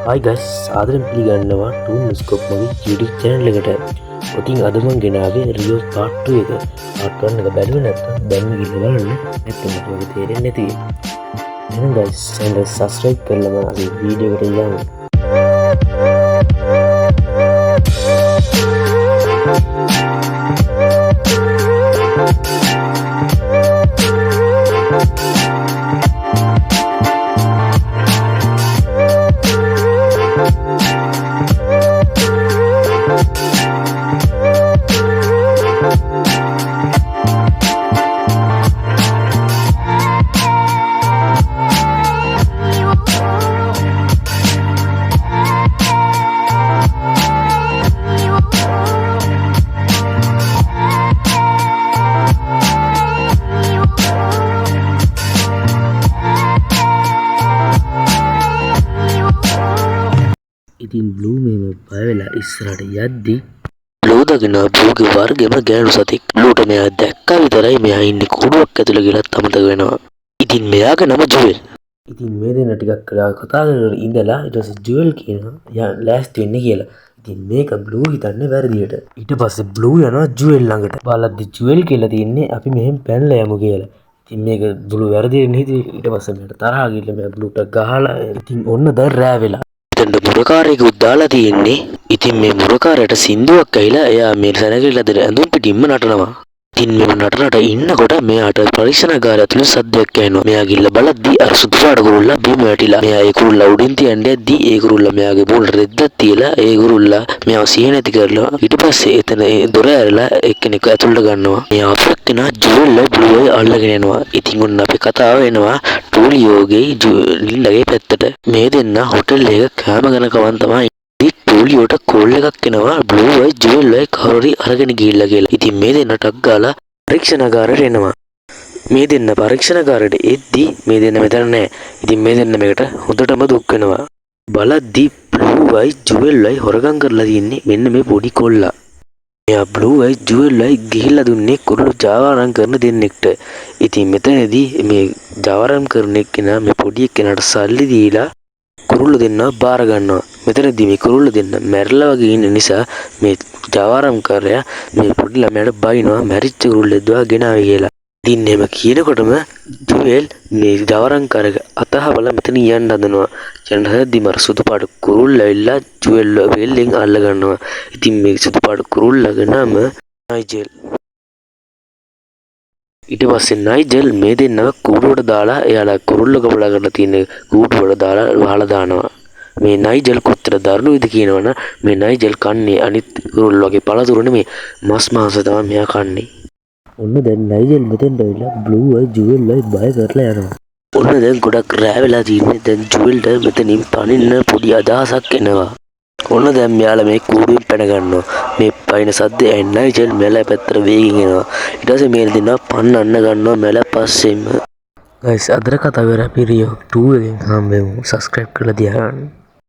Hi guys, සාදරයෙන් පිළිගන්නවා ටූන් scope මගේ YouTube channel එකට. ඉතින් අද මම ගෙනාවේ රියෝ part 2 එක. part 1 එක බැලුවේ නැත්නම් දැන් ගිහින් බලන්න. නැත්නම් ඔයාලට තේරෙන්නේ නැති. එහෙනම් guys, channel subscribe කරලා මම අද වීඩියෝ එකට යමු. ඉතින් බ්ලූ මේම බය වෙලා ඉස්සරහට යද්දි බ්ලූ දකින්න බ්ලූගේ වර්ගෙම ගෑනු සතෙක් බ්ලූට මෙයා දැක්කා විතරයි මෙයා ඉන්නේ කුඩුවක් ඇතුළේ කියලා අමතක වෙනවා. ඉතින් මෙයාගේ නම ජුවෙල්. ඉතින් මේ දෙන්න ටිකක් කතා කරගෙන ඉඳලා ඊට පස්සේ ජුවෙල් කියනවා යා ලෑස්ති වෙන්න කියලා. ඉතින් මේක බ්ලූ හිතන්නේ වැරදියට. ඊට පස්සේ බ්ලූ යනවා ජුවෙල් ළඟට. බලද්දි ජුවෙල් කියලා තියන්නේ අපි මෙහෙම පැනලා යමු කියලා. ඉතින් මේක බ්ලූ වැරදියට නේද? ඊට පස්සේ මට තරහා ගිහලා මම බ්ලූට ගහලා ඉතින් ඔන්න දැන් රෑ වෙලා මුරකාරයෙකුත් දාලා තියෙන්නේ. ඉතින් මේ මුරකාරයට සින්දුවක් ඇහිලා එයා මේ සැනගිල්ල දෙන ඇඳුම් පිටින්ම නටනවා. ඉතින් මෙම නටනට ඉන්නකොට මෙයාට පරීක්ෂණාගාරය ඇතුළේ සද්දයක් ඇහෙනවා. මෙයා ගිහලා බලද්දී අර සුදු පාට කුරුල්ලා බිම වැටිලා. මෙයා ඒ කුරුල්ලා උඩින් තියන්නේ යද්දී ඒ කුරුල්ලා මෙයාගේ මූණ රෙද්දක් තියලා ඒ කුරුල්ලා මෙයාව සිහිය නැති කරලා ඊට පස්සේ එතන ඒ දොර ඇරලා එක්කෙනෙක් ඇතුළට ගන්නවා. මෙයා අපක් කෙනා ජුවෙල් බ්ලූයි අල්ලගෙන යනවා. ඉතින් ඔන්න අපේ කතාව එනවා ටූලියෝගේ ලිල්ලගේ පැත්තට. මේ දෙන්න හොටෙල් එක කෑම ගන්න කවන් තමයි. ටූලියෝට කෝල් එකක් එනවා බ්ලූයි ජුවෙල්යි කවුරුරි අරගෙන ගිහිල්ලා කියලා. ඉතින් මේ දෙන්න ටක් ගාලා පරීක්ෂණාගාරයට එනවා. මේ දෙන්න පරීක්ෂණාගාරයට එද්දී මේ දෙන්න මෙතන නැහැ. ඉතින් මේ දෙන්න මේකට හොඳටම දුක් වෙනවා. බලද්දී බ්ලූයි ජුවෙල්යි හොරගම් කරලා තින්නේ මෙන්න මේ පොඩි කොල්ලා. මෙයා බ්ලූයි ජුවෙල්යි ගිහිල්ලා දුන්නේ කුරුළු ජාවාරම් කරන දෙන්නෙක්ට. ඉතින් මෙතනදී මේ ජාවාරම් කරන එක්කෙනා මේ පොඩි එක්කෙනාට සල්ලි දීලා කුරුල්ල දෙන්නා බාර ගන්නවා. මෙතනදී මේ කුරුල්ල දෙන්න මැරිලා වගේ ඉන්න නිසා මේ ජාවාරම්කාරයා මේ පොඩි ළමයාට බයිනවා මැරිච්ච කුරුල්ලෙක් දුවා ගෙනාවේ කියලා. ඉතින් එහෙම කියනකොටම ජුවෙල් මේ ජාවාරම්කාරගේ අතහවලා මෙතන යන්න හදනවා. යන්න හදද්දි මර සුදු පාට කුරුල්ල ඇවිල්ලා ජුවෙල් වෙල්ලෙන් අල්ල ගන්නවා. ඉතින් මේ සුදු පාට කුරුල්ලගේ නම නයිජෙල්. ඊට පස්සේ නයිජෙල් මේ දෙන්නව කූඩුවට දාලා එයාලා කුරුල්ල කපලා කරලා තියෙන කූඩුවට දාලා වහලා දානවා. මේ නයිජෙල් කොච්චර දරුණුයිද කියනවනම් මේ නයිජෙල් කන්නේ අනිත් කුරුල්ල වගේ පළතුරු නෙමෙයි මස් මාංශ තමයි මෙයා කන්නේ. ඔන්න දැන් නයිජෙල් මෙතෙන්ට ඇවිල්ලා බ්ලූයි ජුවෙල්යි බය කරලා යනවා. ඔන්න දැන් ගොඩක් රෑ වෙලා තින්නේ. දැන් ජුවෙල්ට මෙතනින් පනින්න පොඩි අදහසක් එනවා. ඔන්න දැන් මෙයාලා මේ කූඩුවෙන් පැන ගන්නවා. මේ පයින් සද්දේ ඇයි නයිජෙල් මෙලා පැත්තට වේගින් එනවා. ඊට පස්සේ මේ දෙන්නා පන්නන්න ගන්නවා මෙලා පස්සෙම. guys අදට කතාව ඉවරයි. අපි රියෝ 2 එකෙන් හම්බෙමු. subscribe කරලා තියාගන්න.